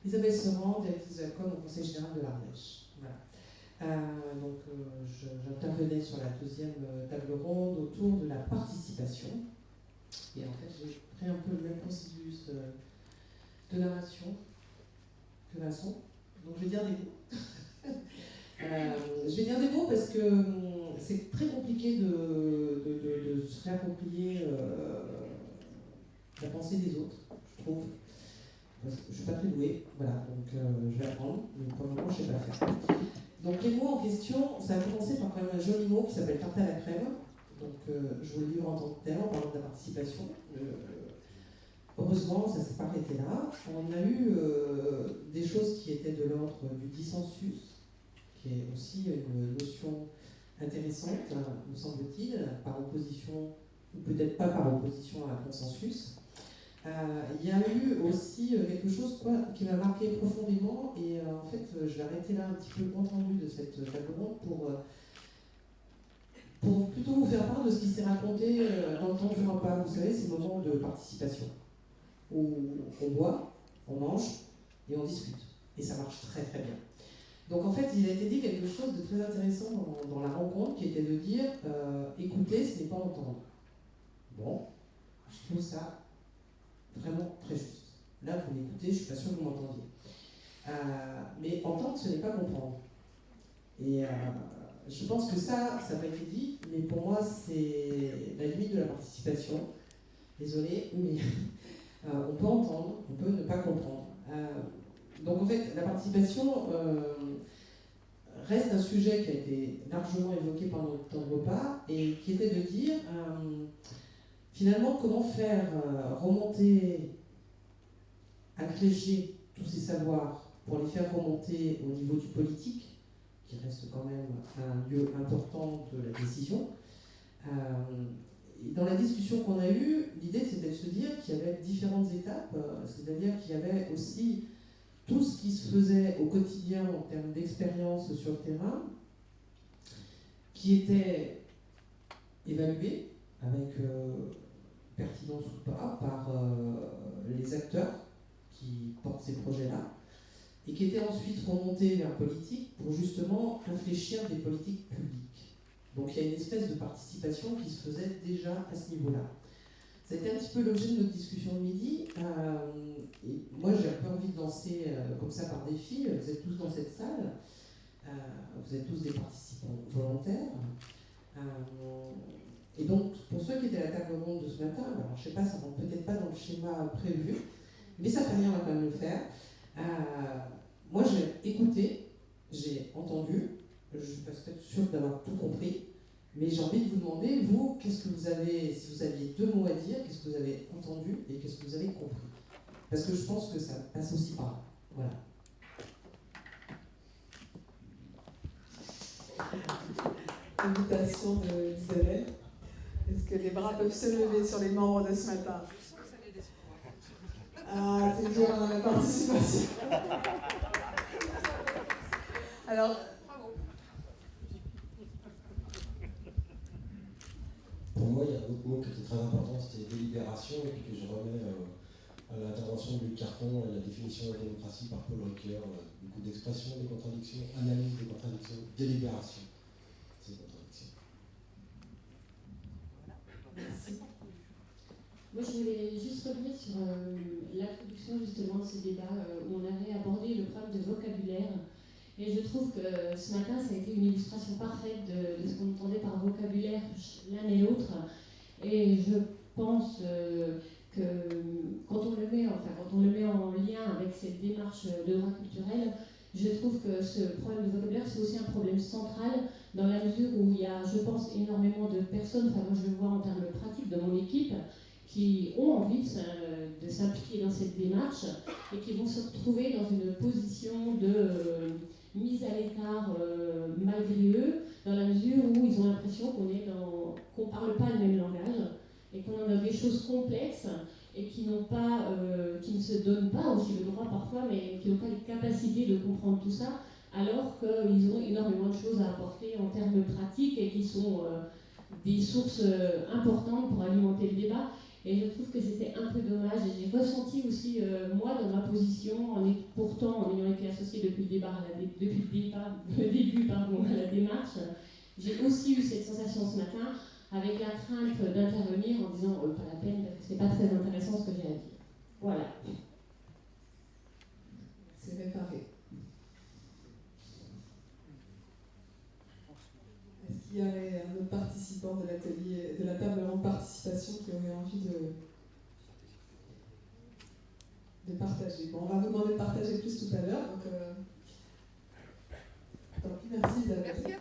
Isabelle Serand, directrice de la com au Conseil général de l'Ardèche. Voilà. J'intervenais sur la deuxième table ronde autour de la participation. Et en fait, j'ai pris un peu le même processus de narration que Vincent. Donc je vais dire des mots. Je vais dire des mots parce que c'est très compliqué de se réapproprier la pensée des autres, je trouve. Parce que je ne suis pas très douée, voilà, donc je vais apprendre, mais pour le moment je ne sais pas faire. Donc les mots en question, ça a commencé par quand même un joli mot qui s'appelle tarte à la crème. Donc je vous le livre en tant que tel, en parlant de la participation. Heureusement, ça ne s'est pas arrêté là. On a eu des choses qui étaient de l'ordre du dissensus, qui est aussi une notion intéressante, me semble-t-il, par opposition, ou peut-être pas par opposition à un consensus. Il y a eu aussi quelque chose qui m'a marqué profondément, et en fait, je vais arrêter là un petit peu le compte rendu de cette table ronde pour plutôt vous faire part de ce qui s'est raconté dans le temps du repas. Vous savez, ces moments de participation, où on boit, on mange et on discute. Et ça marche très très bien. Donc en fait, il a été dit quelque chose de très intéressant dans la rencontre, qui était de dire écouter, ce n'est pas entendre. Bon, je trouve ça vraiment très juste. Là, vous m'écoutez, je ne suis pas sûre que vous m'entendiez. Mais entendre, ce n'est pas comprendre. Et je pense que ça n'a pas été dit, mais pour moi, c'est la limite de la participation. Désolée, mais on peut entendre, on peut ne pas comprendre. Donc en fait, la participation reste un sujet qui a été largement évoqué pendant le temps de repas, et qui était de dire, finalement, comment faire remonter, agréger tous ces savoirs pour les faire remonter au niveau du politique, qui reste quand même un lieu important de la décision. Dans la discussion qu'on a eue, l'idée c'était de se dire qu'il y avait différentes étapes, c'est-à-dire qu'il y avait aussi tout ce qui se faisait au quotidien en termes d'expérience sur le terrain, qui était évalué avec pertinence ou pas par les acteurs qui portent ces projets-là, et qui était ensuite remonté vers politique pour justement réfléchir des politiques publiques. Donc il y a une espèce de participation qui se faisait déjà à ce niveau-là. Ça a été un petit peu l'objet de notre discussion de midi. Et moi j'ai un peu envie de lancer comme ça par défi. Vous êtes tous dans cette salle, vous êtes tous des participants volontaires. Et donc pour ceux qui étaient à la table ronde de ce matin, alors je ne sais pas, ça ne rentre peut-être pas dans le schéma prévu, mais ça fait rien, on va quand même le faire. Moi j'ai écouté, j'ai entendu, je ne suis pas sûre d'avoir tout compris, mais j'ai envie de vous demander, vous, qu'est-ce que vous avez, si vous aviez deux mots à dire, qu'est-ce que vous avez entendu et qu'est-ce que vous avez compris? Parce que je pense que ça passe aussi par là. Voilà. Invitation d'Isabelle. Est-ce que les bras peuvent se lever sur les membres de ce matin? Ah, c'est dur dans la participation. Alors, pour moi, il y a un autre mot qui était très important, c'était délibération, et puis que je remets à l'intervention de Luc Carton et la définition de la démocratie par Paul Ricoeur, du coup d'expression des contradictions, analyse des contradictions, délibération des contradictions. merci. Moi, je voulais juste revenir sur l'introduction justement de ce débat où on avait abordé le problème de vocabulaire. Et je trouve que ce matin, ça a été une illustration parfaite de ce qu'on entendait par vocabulaire l'un et l'autre. Et je pense que quand on le met en lien avec cette démarche de droit culturel, je trouve que ce problème de vocabulaire, c'est aussi un problème central dans la mesure où il y a, je pense, énormément de personnes, enfin moi je le vois en termes pratiques de mon équipe, qui ont envie de s'impliquer dans cette démarche et qui vont se retrouver dans une position de mise à l'écart malgré eux, dans la mesure où ils ont l'impression qu'on ne parle pas le même langage et qu'on a des choses complexes et qui ne se donnent pas aussi le droit parfois, mais qui n'ont pas les capacités de comprendre tout ça, alors qu'ils ont énormément de choses à apporter en termes pratiques et qui sont des sources importantes pour alimenter le débat. Et je trouve que c'était un peu dommage. Et j'ai ressenti aussi, moi, dans ma position, pourtant en ayant été associée depuis le début à la démarche, j'ai aussi eu cette sensation ce matin, avec la crainte d'intervenir en disant pas la peine, parce que c'est pas très intéressant ce que j'ai à dire. Voilà. C'est réparé. Est-ce qu'il y aurait un autre participant de l'atelier, de la table ronde participation qui aurait envie de partager? Bon, on va vous demander de partager plus tout à l'heure. Donc, tant pis, merci Isabelle.